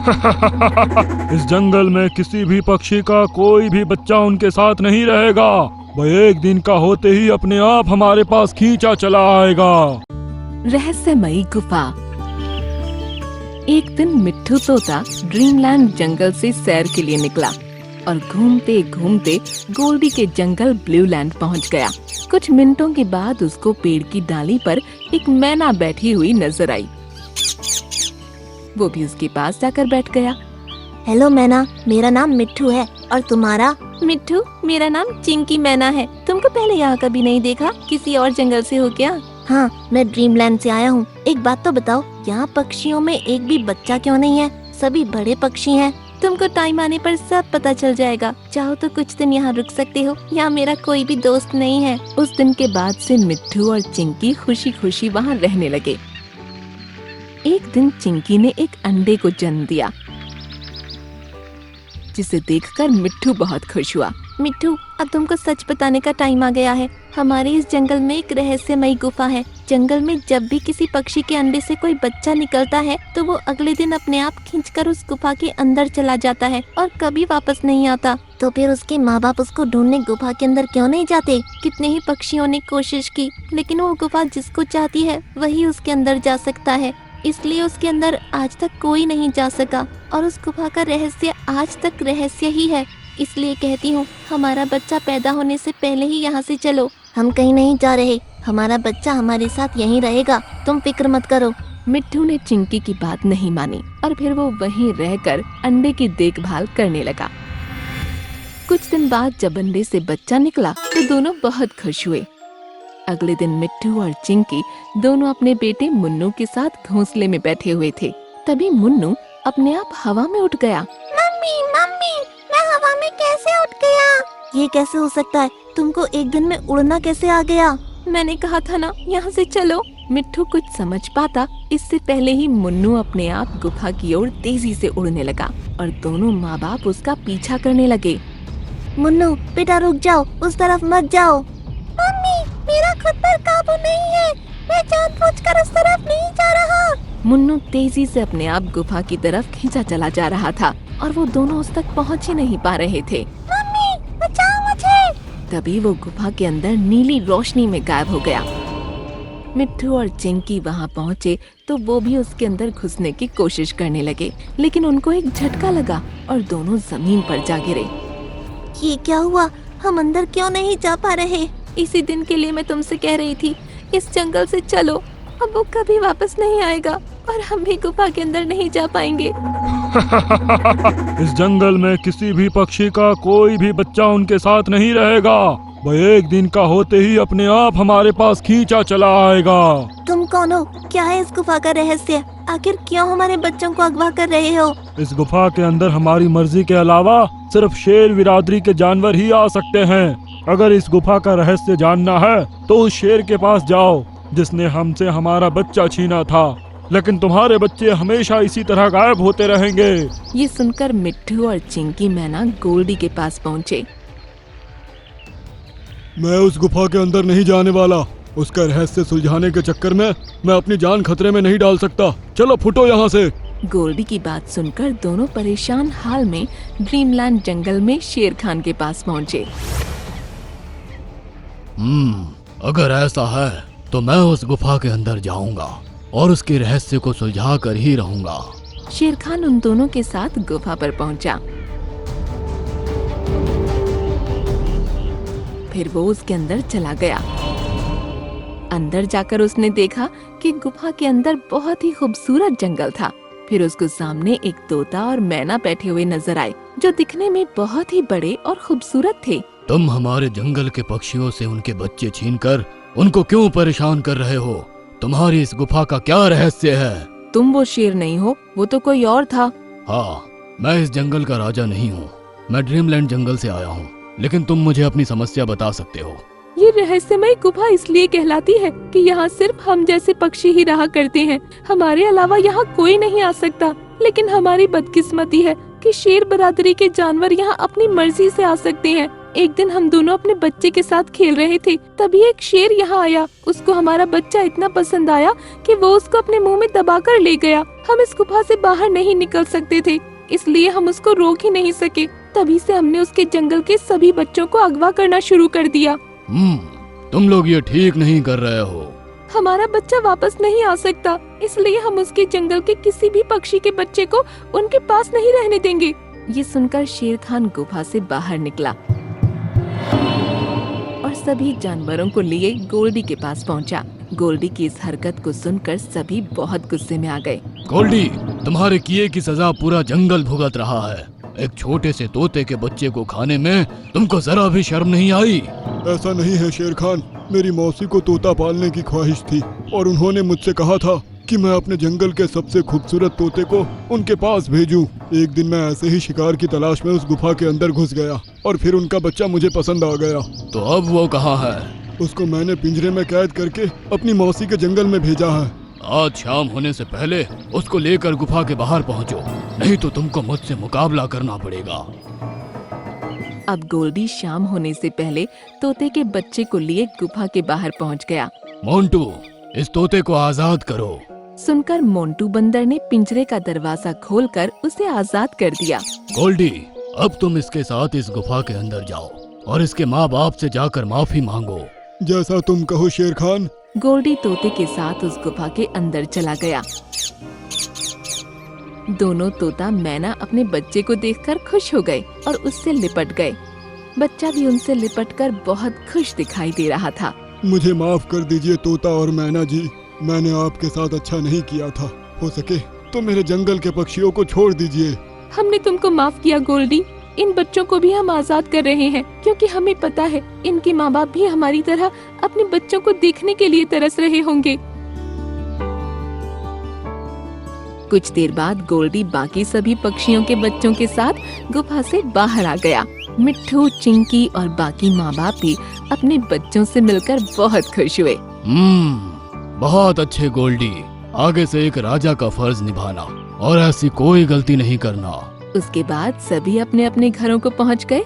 इस जंगल में किसी भी पक्षी का कोई भी बच्चा उनके साथ नहीं रहेगा। वह एक दिन का होते ही अपने आप हमारे पास खींचा चला आएगा। रहस्यमयी गुफा। एक दिन मिट्ठू तोता ड्रीमलैंड जंगल से सैर के लिए निकला और घूमते घूमते गोल्डी के जंगल ब्लूलैंड पहुंच गया। कुछ मिनटों के बाद उसको पेड़ की डाली पर एक मैना बैठी हुई नजर आई। वो भी उसके पास जाकर बैठ गया। हेलो मैना, मेरा नाम मिट्ठू है और तुम्हारा? मिट्ठू, मेरा नाम चिंकी मैना है। तुमको पहले यहाँ कभी नहीं देखा? किसी और जंगल से हो क्या? हाँ, मैं ड्रीमलैंड से आया हूँ। एक बात तो बताओ, यहाँ पक्षियों में एक भी बच्चा क्यों नहीं है? सभी बड़े पक्षी हैं। तुमको टाइम आने पर सब पता चल जाएगा। चाहो तो कुछ दिन यहाँ रुक सकते हो। यहाँ मेरा कोई भी दोस्त नहीं है। उस दिन के बाद से मिट्ठू और चिंकी खुशी खुशी वहाँ रहने लगे। एक दिन चिंकी ने एक अंडे को जन्म दिया, जिसे देखकर मिट्ठू बहुत खुश हुआ। मिट्ठू, अब तुमको सच बताने का टाइम आ गया है। हमारे इस जंगल में एक रहस्यमयी गुफा है। जंगल में जब भी किसी पक्षी के अंडे से कोई बच्चा निकलता है तो वो अगले दिन अपने आप खींचकर उस गुफा के अंदर चला जाता है और कभी वापस नहीं आता। तो फिर उसके माँ बाप उसको ढूंढने गुफा के अंदर क्यों नहीं जाते? कितने ही पक्षियों ने कोशिश की, लेकिन वो गुफा जिसको चाहती है वही उसके अंदर जा सकता है। इसलिए उसके अंदर आज तक कोई नहीं जा सका और उस गुफा का रहस्य आज तक रहस्य ही है। इसलिए कहती हूँ, हमारा बच्चा पैदा होने से पहले ही यहाँ से चलो। हम कहीं नहीं जा रहे, हमारा बच्चा हमारे साथ यहीं रहेगा, तुम फिक्र मत करो। मिट्ठू ने चिंकी की बात नहीं मानी और फिर वो वहीं रहकर अंडे की देखभाल करने लगा। कुछ दिन बाद जब अंडे से बच्चा निकला तो दोनों बहुत खुश हुए। अगले दिन मिट्ठू और चिंकी दोनों अपने बेटे मुन्नू के साथ घोंसले में बैठे हुए थे। तभी मुन्नू अपने आप हवा में उठ गया। मम्मी मम्मी, मैं हवा में कैसे उठ गया? ये कैसे हो सकता है? तुमको एक दिन में उड़ना कैसे आ गया? मैंने कहा था ना, यहाँ से चलो। मिट्ठू कुछ समझ पाता इससे पहले ही मुन्नू अपने आप गुफा की ओर तेजी से उड़ने लगा और दोनों माँ बाप उसका पीछा करने लगे। मुन्नू बेटा रुक जाओ, उस तरफ मत जाओ। मम्मी, मेरा खुद पर काबू नहीं है, मैं जानबूझकर उस तरफ नहीं जा रहा। मुन्नू तेजी से अपने आप गुफा की तरफ खींचा चला जा रहा था और वो दोनों उस तक पहुँच ही नहीं पा रहे थे। मम्मी बचाओ मुझे। तभी वो गुफा के अंदर नीली रोशनी में गायब हो गया। मिट्ठू और चिंकी वहाँ पहुँचे तो वो भी उसके अंदर घुसने की कोशिश करने लगे, लेकिन उनको एक झटका लगा और दोनों जमीन पर जा गिरे। ये क्या हुआ? हम अंदर क्यों नहीं जा पा रहे? इसी दिन के लिए मैं तुमसे कह रही थी, इस जंगल से चलो। अब वो कभी वापस नहीं आएगा और हम भी गुफा के अंदर नहीं जा पाएंगे। इस जंगल में किसी भी पक्षी का कोई भी बच्चा उनके साथ नहीं रहेगा। वह एक दिन का होते ही अपने आप हमारे पास खींचा चला आएगा। तुम कौन हो? क्या है इस गुफा का रहस्य? आखिर क्यों हमारे बच्चों को अगवा कर रहे हो? इस गुफा के अंदर हमारी मर्जी के अलावा सिर्फ शेर बिरादरी के जानवर ही आ सकते हैं। अगर इस गुफा का रहस्य जानना है तो उस शेर के पास जाओ जिसने हमसे हमारा बच्चा छीना था, लेकिन तुम्हारे बच्चे हमेशा इसी तरह गायब होते रहेंगे। ये सुनकर मिट्ठू और चिंकी मैना गोल्डी के पास पहुँचे। मैं उस गुफा के अंदर नहीं जाने वाला। उसका रहस्य सुलझाने के चक्कर में मैं अपनी जान खतरे में नहीं डाल सकता। चलो फुटो यहाँ से। गोल्डी की बात सुनकर दोनों परेशान हाल में ड्रीमलैंड जंगल में शेर खान के पास पहुँचे। अगर ऐसा है तो मैं उस गुफा के अंदर जाऊंगा और उसके रहस्य को सुलझा कर ही रहूंगा। शेर खान उन दोनों के साथ गुफा पर पहुंचा। फिर वो उसके अंदर चला गया। अंदर जाकर उसने देखा कि गुफा के अंदर बहुत ही खूबसूरत जंगल था। फिर उसको सामने एक तोता और मैना बैठे हुए नजर आए, जो दिखने में बहुत ही बड़े और खूबसूरत थे। तुम हमारे जंगल के पक्षियों से उनके बच्चे छीनकर उनको क्यों परेशान कर रहे हो? तुम्हारी इस गुफा का क्या रहस्य है? तुम वो शेर नहीं हो, वो तो कोई और था। हाँ, मैं इस जंगल का राजा नहीं हूँ। मैं ड्रीमलैंड जंगल से आया हूँ, लेकिन तुम मुझे अपनी समस्या बता सकते हो। ये रहस्यमय गुफा इसलिए कहलाती है कि यहाँ सिर्फ हम जैसे पक्षी ही रहा करते हैं। हमारे अलावा यहाँ कोई नहीं आ सकता। लेकिन हमारी बदकिस्मती है कि शेर बरादरी के जानवर यहाँ अपनी मर्जी से आ सकते हैं एक दिन हम दोनों अपने बच्चे के साथ खेल रहे थे, तभी एक शेर यहाँ आया। उसको हमारा बच्चा इतना पसंद आया कि वो उसको अपने मुंह में दबाकर ले गया। हम इस गुफा से बाहर नहीं निकल सकते थे, इसलिए हम उसको रोक ही नहीं सके। तभी से हमने उसके जंगल के सभी बच्चों को अगवा करना शुरू कर दिया। तुम लोग ये ठीक नहीं कर रहे हो। हमारा बच्चा वापस नहीं आ सकता, इसलिए हम उसके जंगल के किसी भी पक्षी के बच्चे को उनके पास नहीं रहने देंगे। ये सुनकर शेर खान गुफा से बाहर निकला और सभी जानवरों को लिए गोल्डी के पास पहुंचा। गोल्डी की इस हरकत को सुनकर सभी बहुत गुस्से में आ गए। गोल्डी, तुम्हारे किए की सजा पूरा जंगल भुगत रहा है। एक छोटे से तोते के बच्चे को खाने में तुमको जरा भी शर्म नहीं आई? ऐसा नहीं है शेर खान, मेरी मौसी को तोता पालने की ख्वाहिश थी और उन्होंने मुझसे कहा था कि मैं अपने जंगल के सबसे खूबसूरत तोते को उनके पास भेजूं। एक दिन मैं ऐसे ही शिकार की तलाश में उस गुफा के अंदर घुस गया और फिर उनका बच्चा मुझे पसंद आ गया। तो अब वो कहाँ है? उसको मैंने पिंजरे में कैद करके अपनी मौसी के जंगल में भेजा है। आज शाम होने से पहले उसको लेकर गुफा के बाहर पहुंचो, नहीं तो तुमको मुझसे मुकाबला करना पड़ेगा। अब गोल्डी शाम होने से पहले तोते के बच्चे को लिए गुफा के बाहर पहुंच गया। मोंटू, इस तोते को आजाद करो। सुनकर मोंटू बंदर ने पिंजरे का दरवाजा खोलकर उसे आजाद कर दिया। गोल्डी, अब तुम इसके साथ इस गुफा के अंदर जाओ और इसके माँ बाप से जाकर माफी मांगो। जैसा तुम कहो शेर खान। गोल्डी तोते के साथ उस गुफा के अंदर चला गया। दोनों तोता मैना अपने बच्चे को देखकर खुश हो गए और उससे लिपट गए। बच्चा भी उनसे लिपटकर बहुत खुश दिखाई दे रहा था। मुझे माफ कर दीजिए तोता और मैना जी, मैंने आपके साथ अच्छा नहीं किया था। हो सके तो मेरे जंगल के पक्षियों को छोड़ दीजिए। हमने तुमको माफ किया गोल्डी। इन बच्चों को भी हम आजाद कर रहे हैं, क्योंकि हमें पता है इनके माँ बाप भी हमारी तरह अपने बच्चों को देखने के लिए तरस रहे होंगे। कुछ देर बाद गोल्डी बाकी सभी पक्षियों के बच्चों के साथ गुफा से बाहर आ गया। मिट्ठू, चिंकी और बाकी माँ बाप भी अपने बच्चों से मिलकर बहुत खुश हुए। बहुत अच्छे गोल्डी, आगे से एक राजा का फर्ज निभाना और ऐसी कोई गलती नहीं करना। उसके बाद सभी अपने अपने घरों को पहुंच गए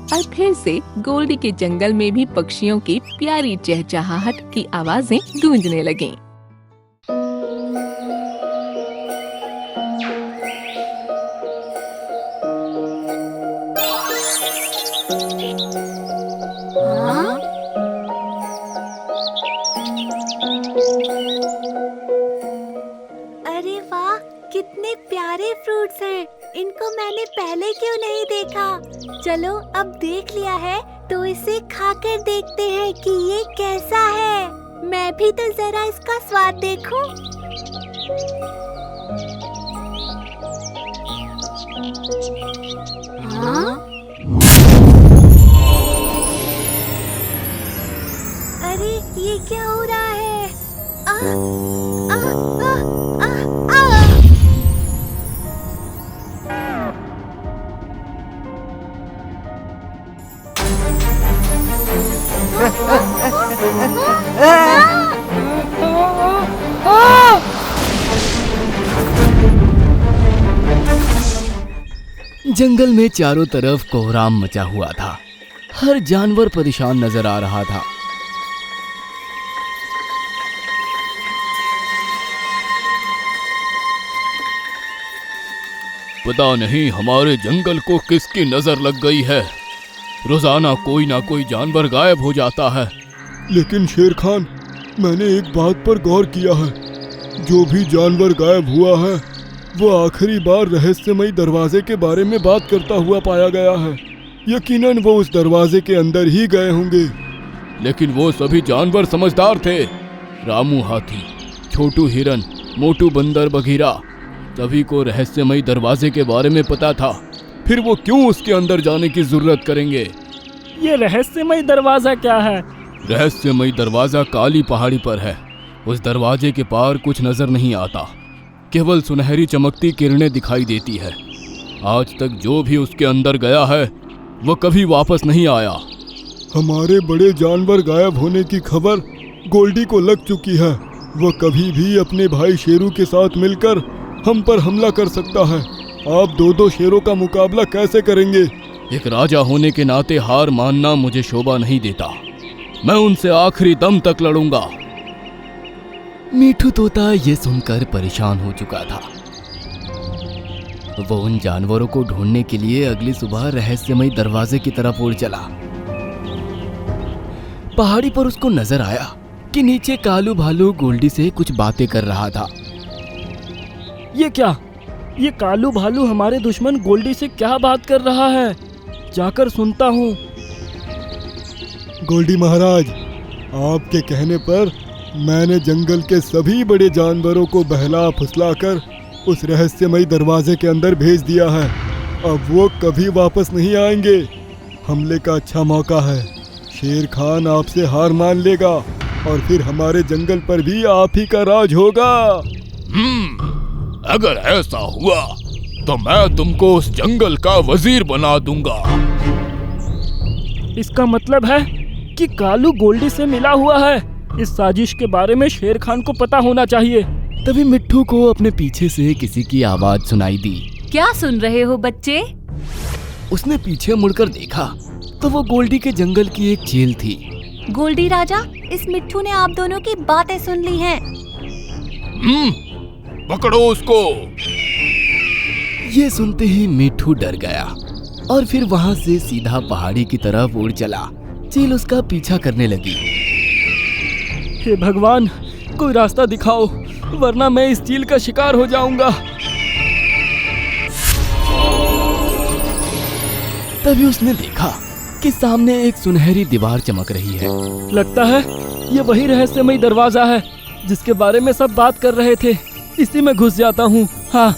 और फिर से गोल्डी के जंगल में भी पक्षियों की प्यारी चहचहाहट की आवाजें गूंजने लगीं। अरे वाह, कितने प्यारे फ्रूट्स हैं। इनको मैंने पहले क्यों नहीं देखा। चलो अब देख लिया है तो इसे खाकर देखते हैं कि ये कैसा है। मैं भी तो जरा इसका स्वाद देखूं। हाँ? अरे ये क्या हो रहा है? आ, आ, आ, आ, आ। जंगल में चारों तरफ कोहराम मचा हुआ था। हर जानवर परेशान नजर आ रहा था। पता नहीं हमारे जंगल को किसकी नजर लग गई है। रोजाना कोई ना कोई जानवर गायब हो जाता है। लेकिन शेर खान, मैंने एक बात पर गौर किया है। जो भी जानवर गायब हुआ है वो आखिरी बार रहस्यमयी दरवाजे के बारे में बात करता हुआ पाया गया है। यकीनन वो उस दरवाजे के अंदर ही गए होंगे। लेकिन वो सभी जानवर समझदार थे। रामू हाथी, छोटू हिरन, मोटू बंदर बघीरा, सभी को रहस्यमयी दरवाजे के बारे में पता था। फिर वो क्यों उसके अंदर जाने की जरूरत करेंगे? ये रहस्यमयी दरवाजा क्या है? रहस्यमयी दरवाजा काली पहाड़ी पर है। उस दरवाजे के पार कुछ नजर नहीं आता, केवल सुनहरी चमकती किरणें दिखाई देती है। आज तक जो भी उसके अंदर गया है वो कभी वापस नहीं आया। हमारे बड़े जानवर गायब होने की खबर गोल्डी को लग चुकी है। वह कभी भी अपने भाई शेरू के साथ मिलकर हम पर हमला कर सकता है। आप दो शेरों का मुकाबला कैसे करेंगे? एक राजा होने के नाते हार मानना मुझे शोभा नहीं देता। मैं उनसे आखिरी दम तक लड़ूंगा। मीठू तोता ये सुनकर परेशान हो चुका था। वो उन जानवरों को ढूंढने के लिए अगली सुबह रहस्यमयी दरवाजे की तरफ उड़ चला। पहाड़ी पर उसको नजर आया कि नीचे कालू भालू गोल्डी से कुछ बातें कर रहा था। ये क्या? ये कालू भालू हमारे दुश्मन गोल्डी से क्या बात कर रहा है? जाकर सुनता हूँ। गोल्डी महाराज, आपके कहने पर मैंने जंगल के सभी बड़े जानवरों को बहला फुसलाकर उस रहस्यमयी दरवाजे के अंदर भेज दिया है। अब वो कभी वापस नहीं आएंगे। हमले का अच्छा मौका है। शेर खान आपसे हार मान लेगा और फिर हमारे जंगल पर भी आप ही का राज होगा। अगर ऐसा हुआ तो मैं तुमको उस जंगल का वजीर बना दूंगा। इसका मतलब है कि कालू गोल्डी से मिला हुआ है। इस साजिश के बारे में शेर खान को पता होना चाहिए। तभी मिट्ठू को अपने पीछे से किसी की आवाज सुनाई दी। क्या सुन रहे हो बच्चे? उसने पीछे मुड़कर देखा तो वो गोल्डी के जंगल की एक चील थी। गोल्डी राजा, इस मिट्ठू ने आप दोनों की बातें सुन ली हैं। पकड़ो उसको। ये सुनते ही मिट्ठू डर गया और फिर वहां से सीधा पहाड़ी की तरफ उड़ चला। चील उसका पीछा करने लगी। हे भगवान, कोई रास्ता दिखाओ, वरना मैं इस चील का शिकार हो जाऊंगा। तभी उसने देखा कि सामने एक सुनहरी दीवार चमक रही है। लगता है ये वही रहस्यमयी दरवाजा है जिसके बारे में सब बात कर रहे थे। इसी में घुस जाता हूँ। हाँ,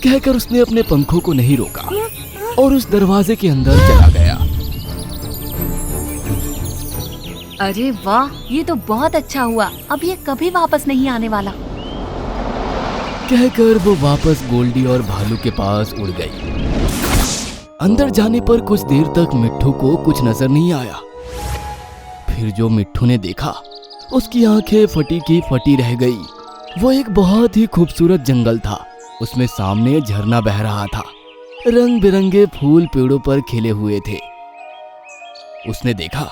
कहकर उसने अपने पंखों को नहीं रोका और उस दरवाजे के अंदर चला गया। अरे वाह, ये तो बहुत अच्छा हुआ। अब ये कभी वापस नहीं आने वाला। कहकर वो वापस गोल्डी और भालू के पास उड़ गई। अंदर जाने पर कुछ देर तक मिट्ठू को कुछ नजर नहीं आया। फिर जो मिट्ठू ने देखा उसकी आंखें फटी की फटी रह गई। वो एक बहुत ही खूबसूरत जंगल था। उसमें सामने झरना बह रहा था। रंग बिरंगे फूल पेड़ों पर खिले हुए थे। उसने देखा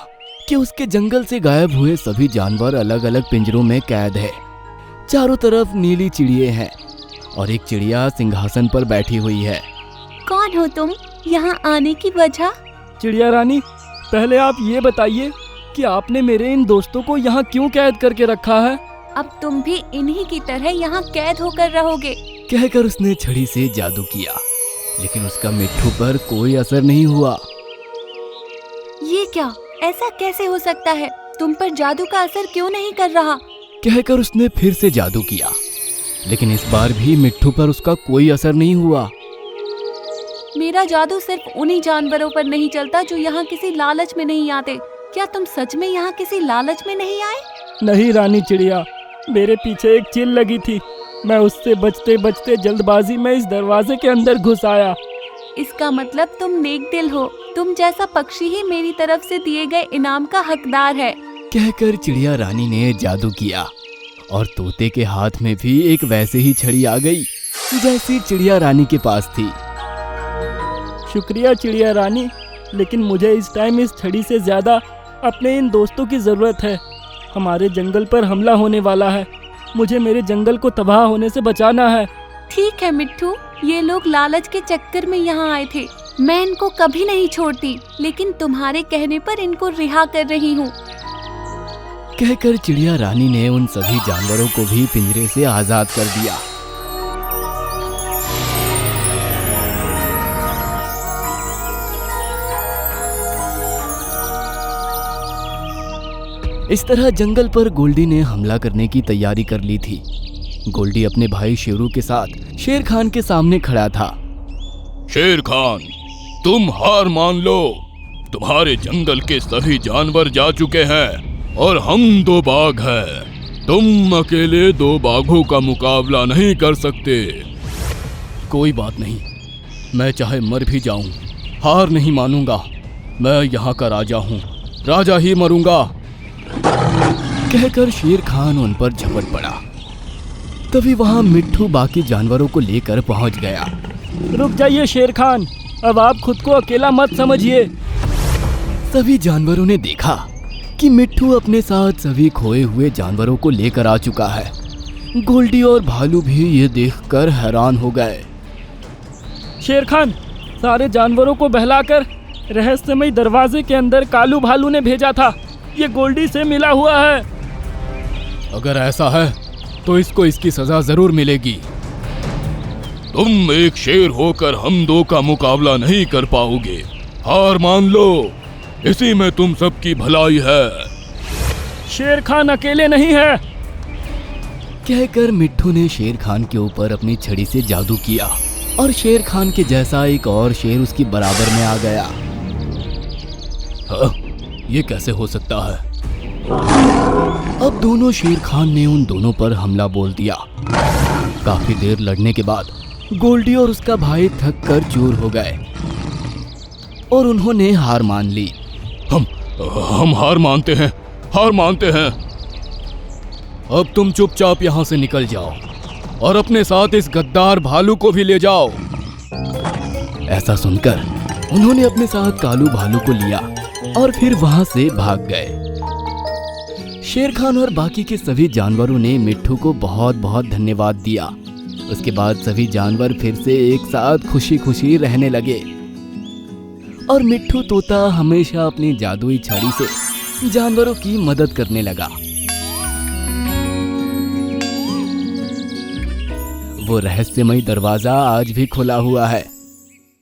कि उसके जंगल से गायब हुए सभी जानवर अलग अलग पिंजरों में कैद है। चारों तरफ नीली चिड़िए हैं और एक चिड़िया सिंहासन पर बैठी हुई है। कौन हो तुम? यहाँ आने की वजह? चिड़िया रानी, पहले आप ये बताइए कि आपने मेरे इन दोस्तों को यहाँ क्यों कैद करके रखा है? अब तुम भी इन्हीं की तरह यहाँ कैद होकर रहोगे। कहकर उसने छड़ी से जादू किया, लेकिन उसका मिट्ठू पर कोई असर नहीं हुआ। ये क्या? ऐसा कैसे हो सकता है? तुम पर जादू का असर क्यों नहीं कर रहा? कहकर उसने फिर से जादू किया, लेकिन इस बार भी मिट्ठू पर उसका कोई असर नहीं हुआ। मेरा जादू सिर्फ उन्हीं जानवरों पर नहीं चलता जो यहाँ किसी लालच में नहीं आते। क्या तुम सच में यहाँ किसी लालच में नहीं आए? नहीं रानी चिड़िया, मेरे पीछे एक चील लगी थी। मैं उससे बचते बचते जल्दबाजी में इस दरवाजे के अंदर घुस आया। इसका मतलब तुम नेक दिल हो। तुम जैसा पक्षी ही मेरी तरफ से दिए गए इनाम का हकदार है। कहकर चिड़िया रानी ने जादू किया और तोते के हाथ में भी एक वैसे ही छड़ी आ गई जैसी चिड़िया रानी के पास थी। शुक्रिया चिड़िया रानी, लेकिन मुझे इस टाइम इस छड़ी से ज्यादा अपने इन दोस्तों की जरूरत है। हमारे जंगल पर हमला होने वाला है। मुझे मेरे जंगल को तबाह होने से बचाना है। ठीक है मिट्ठू, ये लोग लालच के चक्कर में यहाँ आए थे। मैं इनको कभी नहीं छोड़ती, लेकिन तुम्हारे कहने पर इनको रिहा कर रही हूँ। कहकर चिड़िया रानी ने उन सभी जानवरों को भी पिंजरे से आजाद कर दिया। इस तरह जंगल पर गोल्डी ने हमला करने की तैयारी कर ली थी। गोल्डी अपने भाई शेरू के साथ शेर खान के सामने खड़ा था। शेर खान, तुम हार मान लो। तुम्हारे जंगल के सभी जानवर जा चुके हैं और हम 2 बाघ हैं। तुम अकेले 2 बाघों का मुकाबला नहीं कर सकते। कोई बात नहीं, मैं चाहे मर भी जाऊं, हार नहीं मानूंगा। मैं यहाँ का राजा हूँ, राजा ही मरूंगा। कहकर शेर खान उन पर झपट पड़ा। तभी वहां मिट्ठू बाकी जानवरों को लेकर पहुंच गया। रुक जाइए शेर खान, अब आप खुद को अकेला मत समझिए। सभी जानवरों ने देखा कि मिट्ठू अपने साथ सभी खोए हुए जानवरों को लेकर आ चुका है। गोल्डी और भालू भी ये देखकर हैरान हो गए। शेर खान, सारे जानवरों को बहलाकर रहस्यमय दरवाजे के अंदर कालू भालू ने भेजा था। ये गोल्डी से मिला हुआ है। अगर ऐसा है तो इसको इसकी सजा जरूर मिलेगी। तुम एक शेर होकर हम दो का मुकाबला नहीं कर पाओगे, हार मान लो, इसी में तुम सबकी भलाई है। शेर खान अकेले नहीं है। कहकर मिट्ठू ने शेर खान के ऊपर अपनी छड़ी से जादू किया और शेर खान के जैसा एक और शेर उसकी बराबर में आ गया। हाँ, ये कैसे हो सकता है? अब दोनों शेर खान ने उन दोनों पर हमला बोल दिया। काफी देर लड़ने के बाद गोल्डी और उसका भाई थक कर चूर हो गए और उन्होंने हार मान ली। हम हार मानते हैं, हार मानते हैं। अब तुम चुपचाप यहाँ से निकल जाओ और अपने साथ इस गद्दार भालू को भी ले जाओ। ऐसा सुनकर उन्होंने अपने साथ कालू भालू को लिया और फिर वहां से भाग गए। शेर खान और बाकी के सभी जानवरों ने मिट्ठू को बहुत बहुत धन्यवाद दिया। उसके बाद सभी जानवर फिर से एक साथ खुशी खुशी रहने लगे और मिट्ठू तोता हमेशा अपनी जादुई छड़ी से जानवरों की मदद करने लगा। वो रहस्यमय दरवाजा आज भी खुला हुआ है